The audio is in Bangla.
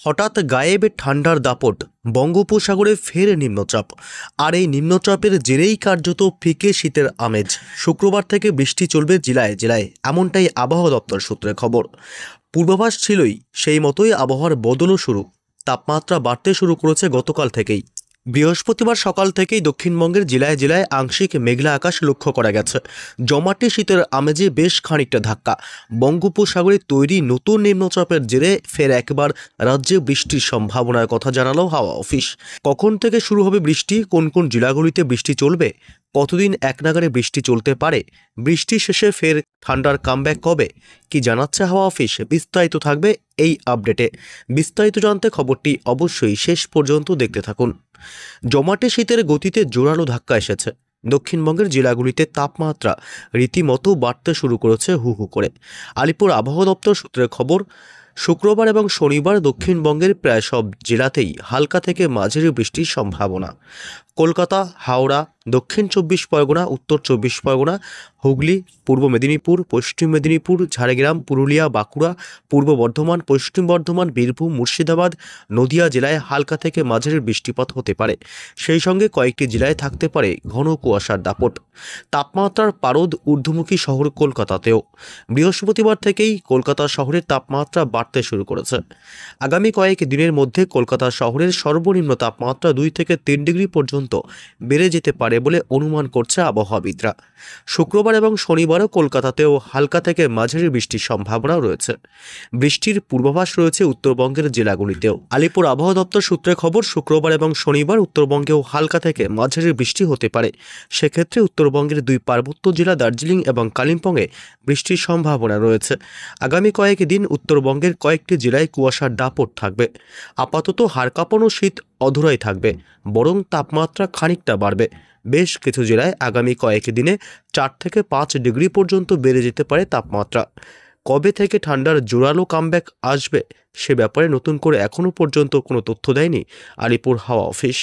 হঠাৎ গায়েব ঠান্ডার দাপট, বঙ্গোপসাগরে ফের নিম্নচাপ। আর এই নিম্নচাপের জেরেই কার্যত ফিকে শীতের আমেজ। শুক্রবার থেকে বৃষ্টি চলবে জেলায় জেলায়, এমনটাই আবহাওয়া দপ্তর সূত্রে খবর। পূর্বাভাস ছিলই, সেই মতোই আবহাওয়ার বদলও শুরু। তাপমাত্রা বাড়তে শুরু করেছে গতকাল থেকেই। বৃহস্পতিবার সকাল থেকেই দক্ষিণবঙ্গের জেলায় জেলায় আংশিক মেঘলা আকাশ লক্ষ্য করা গেছে। জমাটে শীতের আমেজে বেশ খানিকটা ধাক্কা। বঙ্গোপসাগরে তৈরি নতুন নিম্নচাপের জেরে ফের একবার রাজ্যে বৃষ্টির সম্ভাবনার কথা জানালো হাওয়া অফিস। কখন থেকে শুরু হবে বৃষ্টি, কোন কোন জেলাগুলিতে বৃষ্টি চলবে, কতদিন একনাগাড়ে বৃষ্টি চলতে পারে, বৃষ্টি শেষে ফের ঠান্ডার কামব্যাক কবে, কি জানাচ্ছে হাওয়া অফিস, বিস্তারিত থাকবে এই আপডেটে। বিস্তারিত জানতে খবরটি অবশ্যই শেষ পর্যন্ত দেখতে থাকুন। জমাটে শীতের গতিতে জোরালো ধাক্কা এসেছে। দক্ষিণবঙ্গের জেলাগুলিতে তাপমাত্রা রীতিমতো বাড়তে শুরু করেছে হু হু করে। আলিপুর আবহাওয়া দপ্তর সূত্রের খবর, শুক্রবার এবং শনিবার দক্ষিণবঙ্গের প্রায় সব জেলাতেই হালকা থেকে মাঝারি বৃষ্টির সম্ভাবনা। কলকাতা, হাওড়া, দক্ষিণ 24 পরগনা, উত্তর 24 পরগনা, হুগলি, পূর্ব মেদিনীপুর, পশ্চিম মেদিনীপুর, ঝাড়গ্রাম, পুরুলিয়া, বাঁকুড়া, পূর্ব বর্ধমান, পশ্চিম বর্ধমান, বীরভূম, মুর্শিদাবাদ, নদিয়া জেলায় হালকা থেকে মাঝারি বৃষ্টিপাত হতে পারে। সেই সঙ্গে কয়েকটি জেলায় থাকতে পারে ঘন কুয়াশার দাপট। তাপমাত্রার পারদ ঊর্ধ্বমুখী শহর কলকাতাতেও। বৃহস্পতিবার থেকেই কলকাতা শহরের তাপমাত্রা বাড়তে শুরু করেছে। আগামী কয়েক দিনের মধ্যে কলকাতা শহরের সর্বনিম্ন তাপমাত্রা 2 থেকে 3 ডিগ্রি পর্যন্ত বেড়ে যেতে পারে বলে অনুমান করছে আবহাওয়াবিদরা। শুক্রবার এবং শনিবারও কলকাতাতেও হালকা থেকে মাঝারি বৃষ্টির সম্ভাবনা রয়েছে। বৃষ্টির পূর্বাভাস রয়েছে উত্তরবঙ্গের জেলাগুলিতেও। আলিপুর আবহাওয়া দপ্তর সূত্রে খবর, শুক্রবার এবং শনিবার উত্তরবঙ্গেও হালকা থেকে মাঝারি বৃষ্টি হতে পারে। সেক্ষেত্রে উত্তরবঙ্গের 2 পার্বত্য জেলা দার্জিলিং এবং কালিম্পংয়ে বৃষ্টির সম্ভাবনা রয়েছে। আগামী কয়েক দিন উত্তরবঙ্গের কয়েকটি জেলায় কুয়াশার দাপট থাকবে। আপাতত হাড় কাঁপানো শীত অধরাই থাকবে, বরং তাপমাত্রা খানিকটা বাড়বে। বেশ কিছু জেলায় আগামী কয়েক দিনে 4 থেকে 5 ডিগ্রি পর্যন্ত বেড়ে যেতে পারে তাপমাত্রা। কবে থেকে ঠান্ডার জোরালো কামব্যাক আসবে সে ব্যাপারে নতুন করে এখনও পর্যন্ত কোনো তথ্য দেয়নি আলিপুর হাওয়া অফিস।